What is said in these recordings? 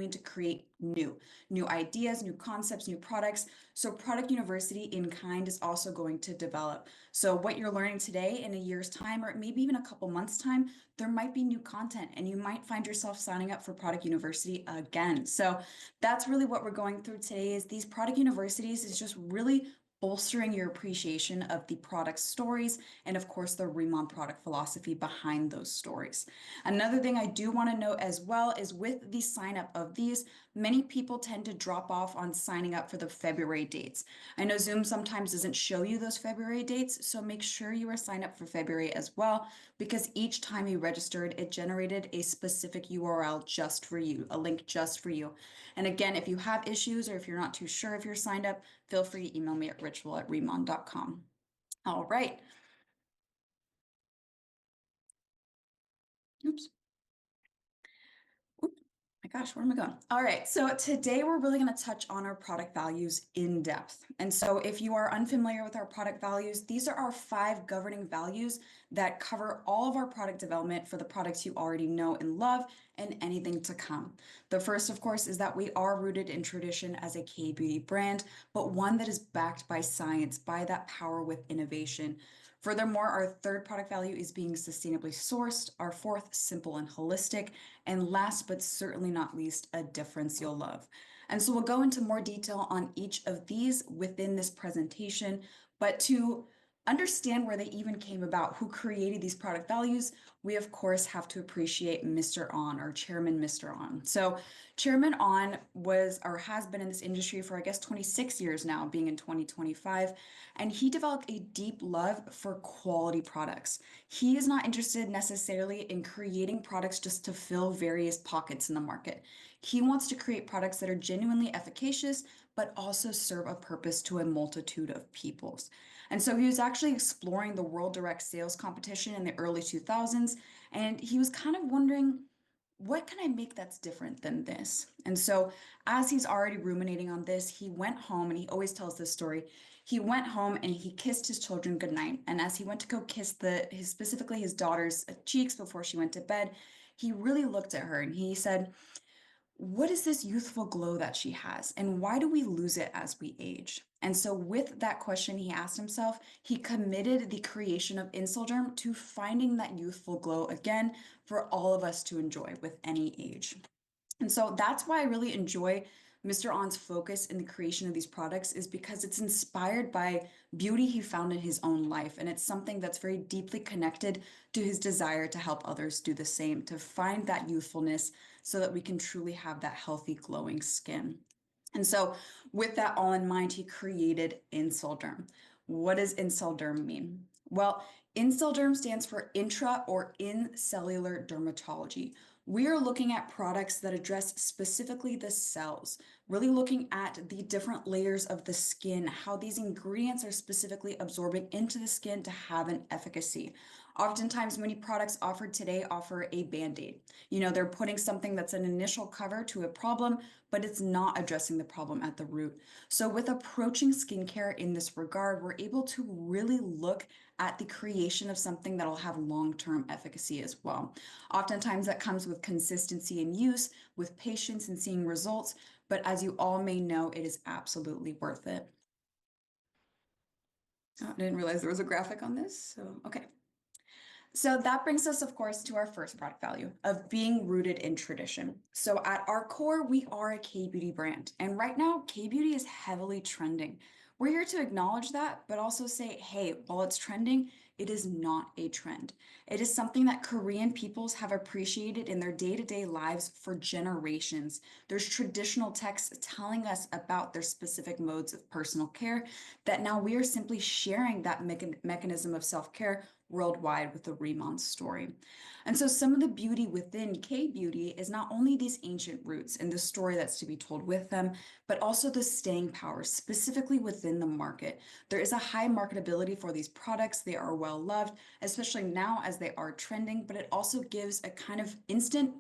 continuing to create new ideas, new concepts, new products. So Product University in kind is also going to develop. So what you're learning today in a year's time, or maybe even a couple months time, there might be new content and you might find yourself signing up for Product University again. So that's really what we're going through today, is these Product Universities is just really bolstering your appreciation of the product stories and of course the RIMAN product philosophy behind those stories. Another thing I do want to note as well is with the sign up of these, many people tend to drop off on signing up for the February dates. I know Zoom sometimes doesn't show you those February dates, so make sure you are signed up for February as well, because each time you registered, it generated a specific URL just for you, a link just for you. And again, if you have issues or if you're not too sure if you're signed up, feel free to email me at ritual@riman.com. All right. Oops. My gosh, where am I going? All right, so today we're really going to touch on our product values in depth. And so if you are unfamiliar with our product values, these are our 5 governing values that cover all of our product development for the products you already know and love and anything to come. The first, of course, is that we are rooted in tradition as a K-beauty brand, but one that is backed by science, by that power with innovation. Furthermore, our third product value is being sustainably sourced. Our fourth, simple and holistic. And last but certainly not least, a difference you'll love. And so we'll go into more detail on each of these within this presentation, but to understand where they even came about, who created these product values, we of course have to appreciate Mr. On, our chairman, Mr. On. So Chairman On was or has been in this industry for, I guess, 26 years now, being in 2025, and he developed a deep love for quality products. He is not interested necessarily in creating products just to fill various pockets in the market. He wants to create products that are genuinely efficacious, but also serve a purpose to a multitude of peoples. And so he was actually exploring the World Direct Sales competition in the early 2000s, and he was kind of wondering, what can I make that's different than this? And so as he's already ruminating on this, he went home, and he always tells this story. He went home and he kissed his children goodnight. And as he went to go kiss specifically his daughter's cheeks before she went to bed, he really looked at her and he said, what is this youthful glow that she has, and why do we lose it as we age? And so with that question he asked himself, he committed the creation of Insulderm to finding that youthful glow again for all of us to enjoy with any age. And so that's why I really enjoy Mr. On's focus in the creation of these products, is because it's inspired by beauty he found in his own life. And it's something that's very deeply connected to his desire to help others do the same, to find that youthfulness so that we can truly have that healthy, glowing skin. And so with that all in mind, he created Insulderm. What does Insulderm mean? Well, Insulderm stands for intra or in cellular dermatology. We are looking at products that address specifically the cells, really looking at the different layers of the skin, how these ingredients are specifically absorbing into the skin to have an efficacy. Oftentimes, many products offered today offer a band-aid. They're putting something that's an initial cover to a problem, but it's not addressing the problem at the root. So with approaching skincare in this regard, we're able to really look at the creation of something that'll have long-term efficacy as well. Oftentimes that comes with consistency in use, with patience and seeing results, but as you all may know, it is absolutely worth it. Oh, I didn't realize there was a graphic on this, so okay. So that brings us, of course, to our first product value of being rooted in tradition. So at our core, we are a K-beauty brand. And right now, K-beauty is heavily trending. We're here to acknowledge that, but also say, hey, while it's trending, it is not a trend. It is something that Korean peoples have appreciated in their day-to-day lives for generations. There's traditional texts telling us about their specific modes of personal care that now we are simply sharing that mechanism of self-care worldwide with the RIMAN story. And so some of the beauty within K-beauty is not only these ancient roots and the story that's to be told with them, but also the staying power specifically within the market. There is a high marketability for these products. They are well loved, especially now as they are trending, but it also gives a kind of instant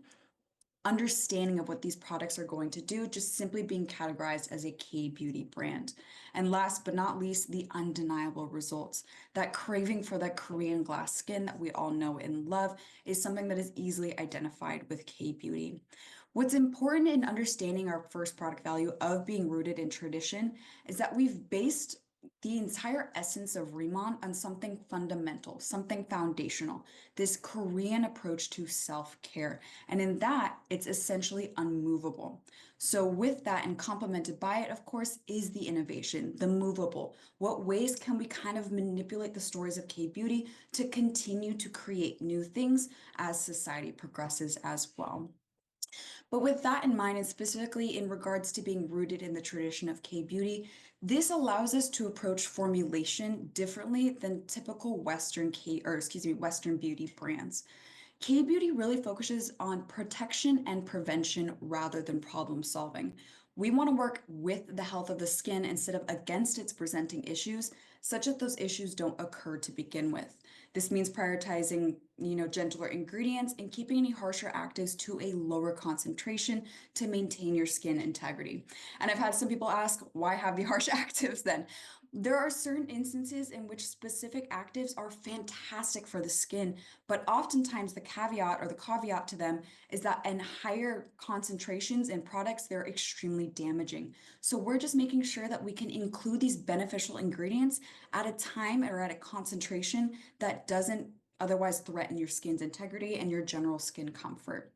understanding of what these products are going to do, just simply being categorized as a K-beauty brand. And last but not least, the undeniable results. That craving for that Korean glass skin that we all know and love is something that is easily identified with K-beauty. What's important in understanding our first product value of being rooted in tradition is that we've based the entire essence of RIMAN on something fundamental, something foundational, this Korean approach to self-care. And in that, it's essentially unmovable. So with that and complemented by it, of course, is the innovation, the movable. What ways can we kind of manipulate the stories of K-beauty to continue to create new things as society progresses as well? But with that in mind, and specifically in regards to being rooted in the tradition of K-beauty, this allows us to approach formulation differently than typical Western beauty brands. K-beauty really focuses on protection and prevention rather than problem solving. We want to work with the health of the skin instead of against its presenting issues, such that those issues don't occur to begin with. This means prioritizing, gentler ingredients and keeping any harsher actives to a lower concentration to maintain your skin integrity. And I've had some people ask, why have the harsh actives then? There are certain instances in which specific actives are fantastic for the skin, but oftentimes the caveat to them is that in higher concentrations in products, they're extremely damaging. So we're just making sure that we can include these beneficial ingredients at a time or at a concentration that doesn't otherwise threaten your skin's integrity and your general skin comfort.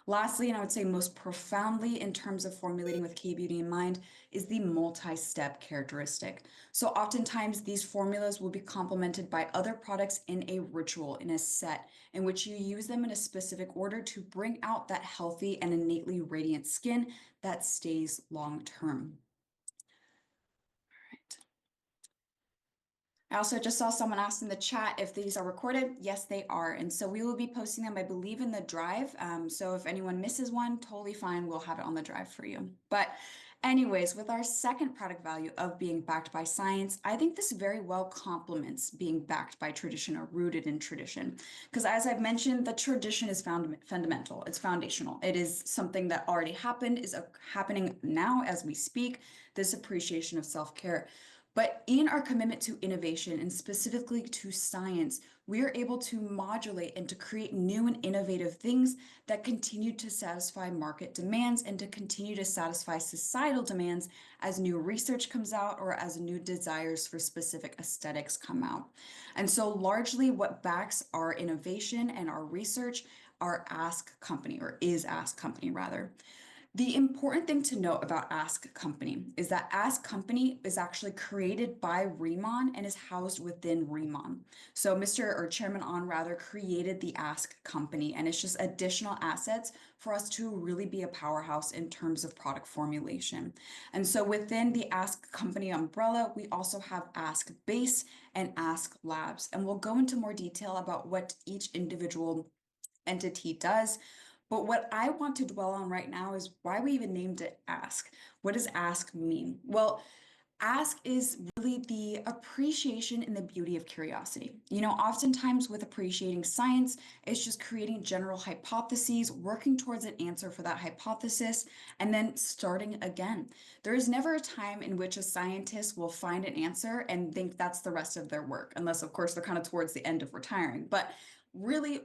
Lastly, and I would say most profoundly in terms of formulating with K-beauty in mind, is the multi-step characteristic. So oftentimes these formulas will be complemented by other products in a ritual, in a set, in which you use them in a specific order to bring out that healthy and innately radiant skin that stays long term. I also just saw someone ask in the chat if these are recorded. Yes, they are. And so we will be posting them, I believe, in the drive. So if anyone misses one, totally fine. We'll have it on the drive for you. But anyways, with our second product value of being backed by science, I think this very well complements being backed by tradition or rooted in tradition. Because as I've mentioned, the tradition is fundamental. It's foundational. It is something that already happened, is happening now as we speak, this appreciation of self-care. But in our commitment to innovation and specifically to science, we are able to modulate and to create new and innovative things that continue to satisfy market demands and to continue to satisfy societal demands as new research comes out or as new desires for specific aesthetics come out. And so largely what backs our innovation and our research are Ask Company, or is Ask Company rather. The important thing to note about Ask Company is that Ask Company is actually created by RIMAN and is housed within RIMAN. So Mr. or Chairman On rather created the Ask Company, and it's just additional assets for us to really be a powerhouse in terms of product formulation. And so within the Ask Company umbrella, we also have Ask Base and Ask Labs, and we'll go into more detail about what each individual entity does. But what I want to dwell on right now is why we even named it Ask. What does Ask mean? Well, Ask is really the appreciation in the beauty of curiosity. Oftentimes with appreciating science, it's just creating general hypotheses, working towards an answer for that hypothesis, and then starting again. There is never a time in which a scientist will find an answer and think that's the rest of their work, unless, of course, they're kind of towards the end of retiring. But really,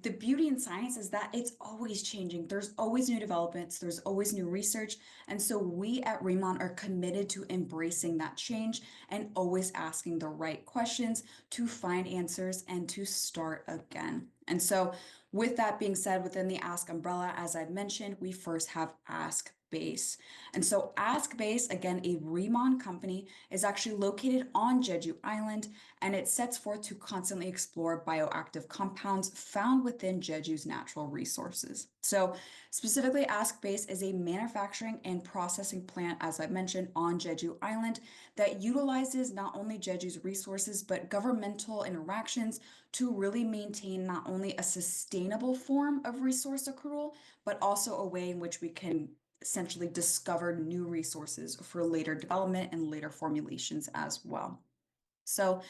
the beauty in science is that it's always changing. There's always new developments, there's always new research. And so we at RIMAN are committed to embracing that change and always asking the right questions to find answers and to start again. And so with that being said, within the Ask umbrella, as I've mentioned, we first have Ask Base. And so Ask Base, again, a RIMAN company, is actually located on Jeju Island, and it sets forth to constantly explore bioactive compounds found within Jeju's natural resources. So specifically, Ask Base is a manufacturing and processing plant, as I mentioned, on Jeju Island that utilizes not only Jeju's resources, but governmental interactions to really maintain not only a sustainable form of resource accrual, but also a way in which we can essentially discover new resources for later development and later formulations as well. So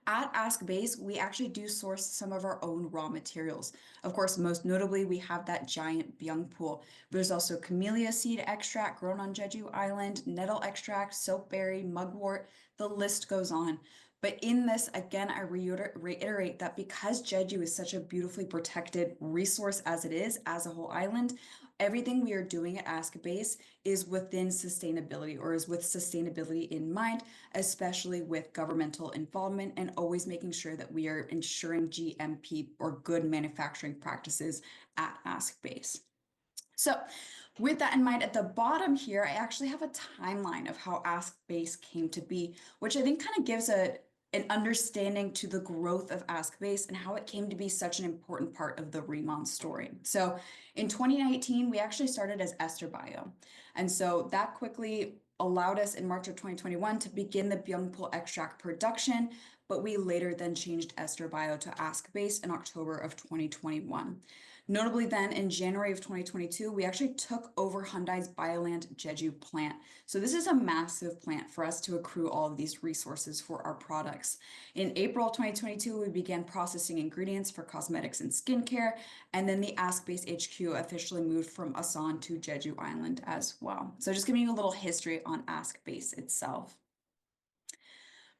at Ask Base, we actually do source some of our own raw materials. Of course, most notably, we have that giant byung pool. There's also camellia seed extract grown on Jeju Island, nettle extract, soapberry, mugwort, the list goes on. But in this, again, I reiterate that because Jeju is such a beautifully protected resource as it is, as a whole island, everything we are doing at Ask Base is within sustainability, or is with sustainability in mind, especially with governmental involvement, and always making sure that we are ensuring GMP, or good manufacturing practices, at Ask Base. So with that in mind, at the bottom here, I actually have a timeline of how Ask Base came to be, which I think kind of gives an understanding to the growth of Ask Base and how it came to be such an important part of the RIMAN story. So in 2019, we actually started as Ester Bio. And so that quickly allowed us in March of 2021 to begin the Byungpul extract production, but we later then changed Ester Bio to Ask Base in October of 2021. Notably then, in January of 2022, we actually took over Hyundai's Bioland Jeju plant. So this is a massive plant for us to accrue all of these resources for our products. In April 2022, we began processing ingredients for cosmetics and skincare, and then the Ask Base HQ officially moved from Asan to Jeju Island as well. So just giving you a little history on Ask Base itself.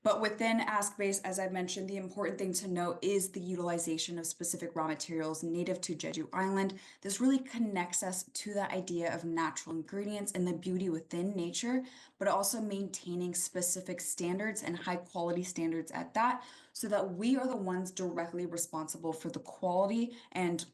But within Ask Base, as I mentioned, the important thing to note is the utilization of specific raw materials native to Jeju Island. This really connects us to that idea of natural ingredients and the beauty within nature, but also maintaining specific standards and high quality standards at that, so that we are the ones directly responsible for the quality and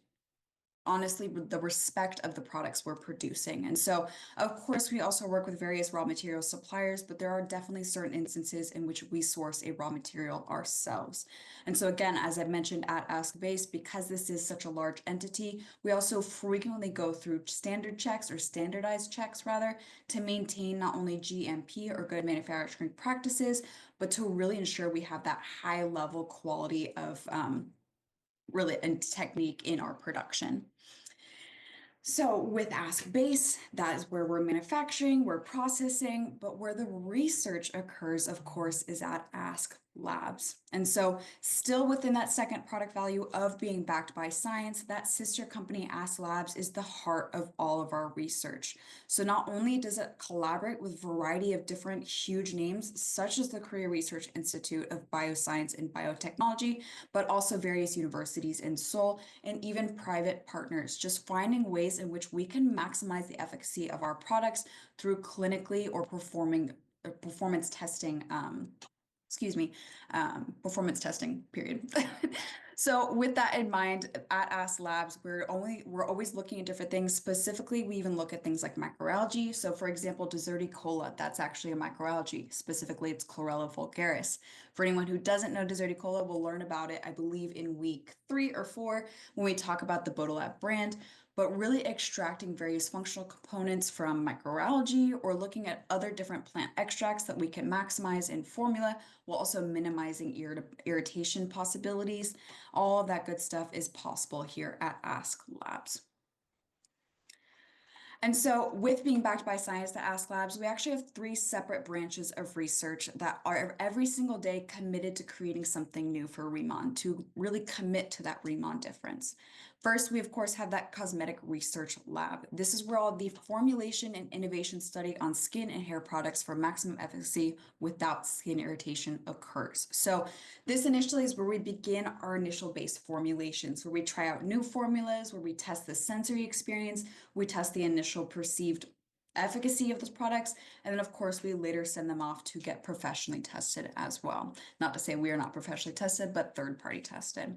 honestly the respect of the products we're producing. And so of course we also work with various raw material suppliers, but there are definitely certain instances in which we source a raw material ourselves. And so again, as I mentioned at Ask Base, because this is such a large entity, we also frequently go through standard checks, or standardized checks rather, to maintain not only GMP, or good manufacturing practices, but to really ensure we have that high level quality of really and technique in our production. So with Ask Base, that is where we're manufacturing, we're processing, but where the research occurs, of course, is at Ask Labs. And so still within that second product value of being backed by science, that sister company Ask Labs is the heart of all of our research. So not only does it collaborate with a variety of different huge names, such as the Korea Research Institute of Bioscience and Biotechnology, but also various universities in Seoul and even private partners, just finding ways in which we can maximize the efficacy of our products through clinically or performance testing performance testing, period. So with that in mind, at Ask Labs, we're always looking at different things. Specifically, we even look at things like microalgae. So for example, Deserticola, that's actually a microalgae. Specifically, it's Chlorella vulgaris. For anyone who doesn't know Deserticola, we'll learn about it, I believe, in week 3 or 4 when we talk about the Bodolab brand. But really extracting various functional components from microalgae, or looking at other different plant extracts that we can maximize in formula, while also minimizing irritation possibilities. All of that good stuff is possible here at Ask Labs. And so with being backed by science at Ask Labs, we actually have 3 separate branches of research that are every single day committed to creating something new for RIMAN, to really commit to that RIMAN difference. First, we of course have that cosmetic research lab. This is where all the formulation and innovation study on skin and hair products for maximum efficacy without skin irritation occurs. So this initially is where we begin our initial base formulations, where we try out new formulas, where we test the sensory experience, we test the initial perceived efficacy of those products, and then of course we later send them off to get professionally tested as well. Not to say we are not professionally tested, but third-party tested.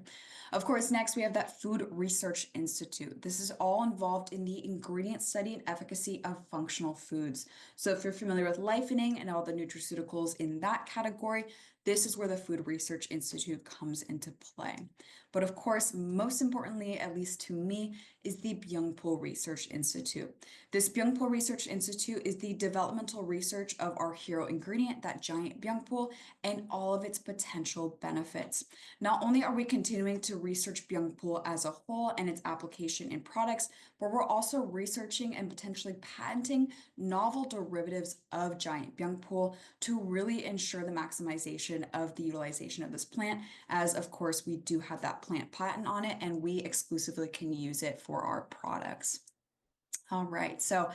Of course, next we have that Food Research Institute. This is all involved in the ingredient study and efficacy of functional foods. So if you're familiar with lifening and all the nutraceuticals in that category, this is where the Food Research Institute comes into play. But of course, most importantly, at least to me, is the Byungpul Research Institute. This Byungpul Research Institute is the developmental research of our hero ingredient, that giant Byungpul, and all of its potential benefits. Not only are we continuing to research Byungpul as a whole and its application in products, but we're also researching and potentially patenting novel derivatives of giant Byungpul to really ensure the maximization of the utilization of this plant, as of course we do have that plant patent on it and we exclusively can use it for our products. All right, so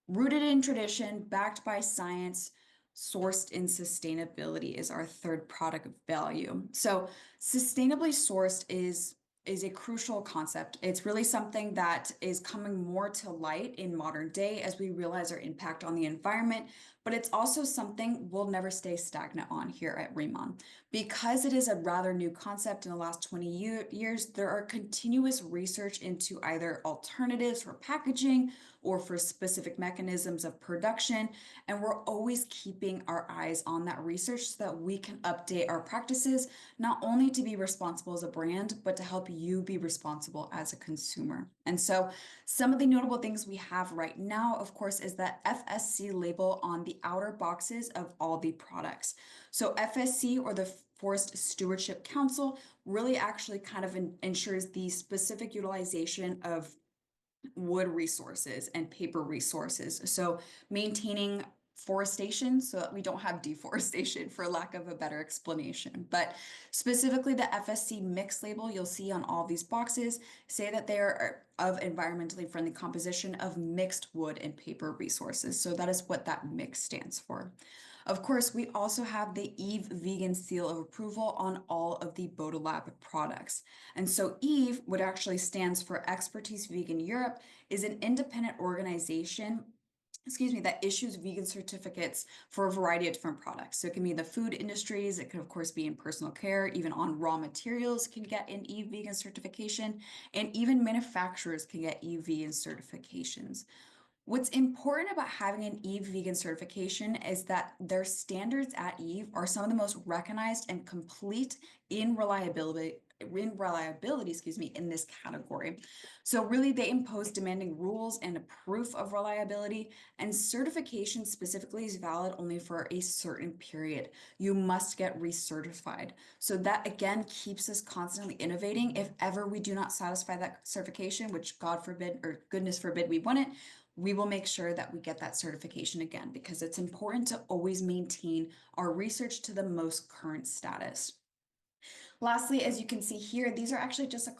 rooted in tradition, backed by science, sourced in sustainability is our third product value. So sustainably sourced is is a crucial concept. It's really something that is coming more to light in modern day as we realize our impact on the environment, but it's also something we'll never stay stagnant on here at RIMAN. Because it is a rather new concept in the last 20 years, there are continuous research into either alternatives for packaging or for specific mechanisms of production, and we're always keeping our eyes on that research so that we can update our practices, not only to be responsible as a brand, but to help you be responsible as a consumer. And so some of the notable things we have right now, of course, is that FSC label on the outer boxes of all the products. So FSC, or the Forest Stewardship Council, really actually kind of ensures the specific utilization of wood resources and paper resources. So maintaining forestation so that we don't have deforestation, for lack of a better explanation. But specifically the FSC mix label you'll see on all these boxes say that they are of environmentally friendly composition of mixed wood and paper resources. So that is what that mix stands for. Of course, we also have the Eve Vegan Seal of Approval on all of the Bodolab products. And so Eve, what actually stands for Expertise Vegan Europe, is an independent organization that issues vegan certificates for a variety of different products. So it can be the food industries, it could of course be in personal care, even on raw materials can get an Eve vegan certification, and even manufacturers can get Eve vegan certifications. What's important about having an Eve vegan certification is that their standards at Eve are some of the most recognized and complete in reliability, in this category. So really they impose demanding rules and a proof of reliability, and certification specifically is valid only for a certain period. You must get recertified. So that again keeps us constantly innovating. If ever we do not satisfy that certification, which God forbid or goodness forbid we want it, we will make sure that we get that certification again, because it's important to always maintain our research to the most current status. Lastly, as you can see here, these are actually just a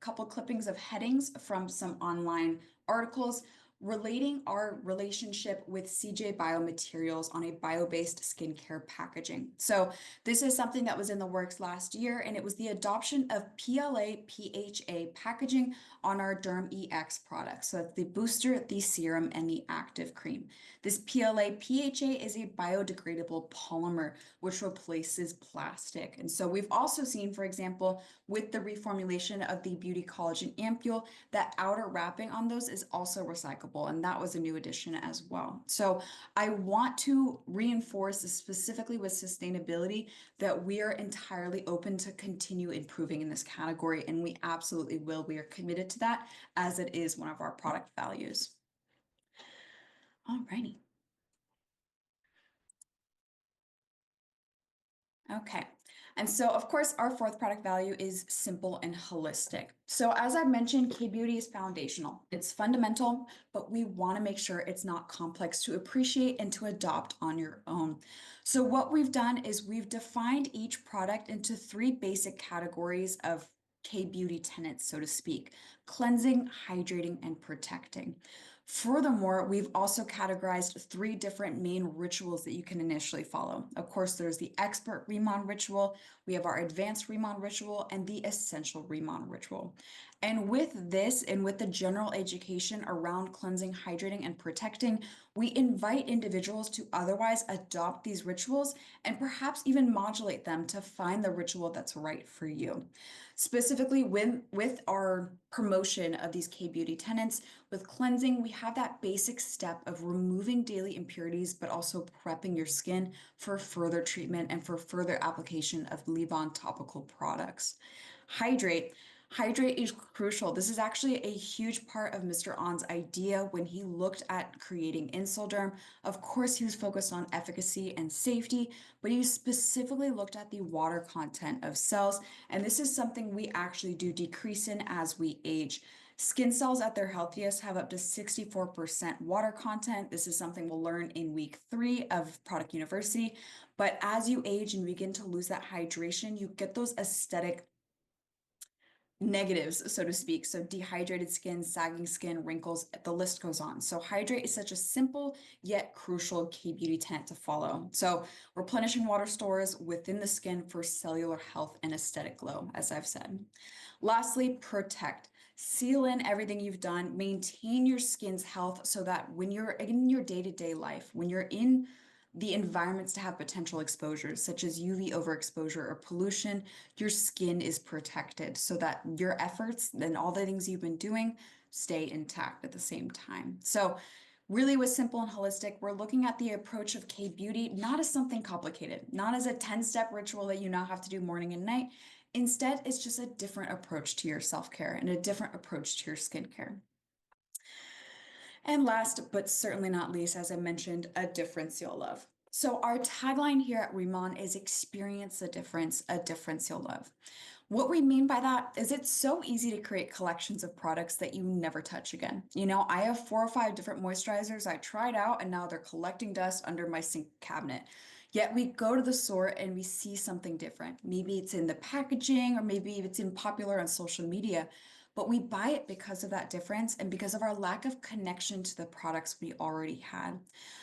couple clippings of headings from some online articles relating our relationship with CJ Biomaterials on a bio-based skincare packaging. So this is something that was in the works last year, and it was the adoption of PLA PHA packaging on our Derm EX products. So that's the booster, the serum, and the active cream. This PLA PHA is a biodegradable polymer which replaces plastic. And so we've also seen, for example, with the reformulation of the Beauty Collagen Ampule, that outer wrapping on those is also recyclable, and that was a new addition as well. So I want to reinforce this specifically with sustainability, that we are entirely open to continue improving in this category, and we absolutely will. We are committed to that, as it is one of our product values. Alrighty. Okay. And so, of course, our fourth product value is simple and holistic. So as I mentioned, K-beauty is foundational. It's fundamental, but we want to make sure it's not complex to appreciate and to adopt on your own. So what we've done is we've defined each product into three basic categories of K-beauty tenets, so to speak: cleansing, hydrating, and protecting. Furthermore, we've also categorized three different main rituals that you can initially follow. Of course, there's the expert RIMAN ritual, we have our advanced RIMAN ritual, and the essential RIMAN ritual. And with this, and with the general education around cleansing, hydrating, and protecting, we invite individuals to otherwise adopt these rituals and perhaps even modulate them to find the ritual that's right for you. Specifically, with our promotion of these K-beauty tenets, with cleansing, we have that basic step of removing daily impurities, but also prepping your skin for further treatment and for further application of leave-on topical products. Hydrate. Hydrate is crucial. This is actually a huge part of Mr. On's idea when he looked at creating Insulderm. Of course, he was focused on efficacy and safety, but he specifically looked at the water content of cells, and this is something we actually do decrease in as we age. Skin cells at their healthiest have up to 64% water content. This is something we'll learn in week 3 of Product University. But as you age and begin to lose that hydration, you get those aesthetic negatives, so to speak. So dehydrated skin, sagging skin, wrinkles, the list goes on. So hydrate is such a simple yet crucial K-beauty tenet to follow. So replenishing water stores within the skin for cellular health and aesthetic glow, as I've said. Lastly, protect. Seal in everything you've done, maintain your skin's health so that when you're in your day-to-day life, when you're in the environments to have potential exposures such as UV overexposure or pollution, your skin is protected so that your efforts and all the things you've been doing stay intact at the same time. So really was simple and holistic. We're looking at the approach of K-beauty not as something complicated, not as a 10-step ritual that you now have to do morning and night. Instead, it's just a different approach to your self-care and a different approach to your skincare. And last, but certainly not least, as I mentioned, a difference you'll love. So our tagline here at RIMAN is experience the difference, a difference you'll love. What we mean by that is it's so easy to create collections of products that you never touch again. I have 4 or 5 different moisturizers I tried out and now they're collecting dust under my sink cabinet. Yet we go to the store and we see something different. Maybe it's in the packaging or maybe it's in popular on social media, but we buy it because of that difference and because of our lack of connection to the products we already had.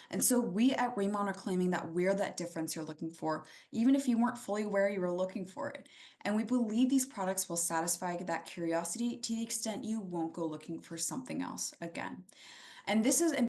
And so we at RIMAN are claiming that we're that difference you're looking for, even if you weren't fully aware you were looking for it. And we believe these products will satisfy that curiosity to the extent you won't go looking for something else again. And this is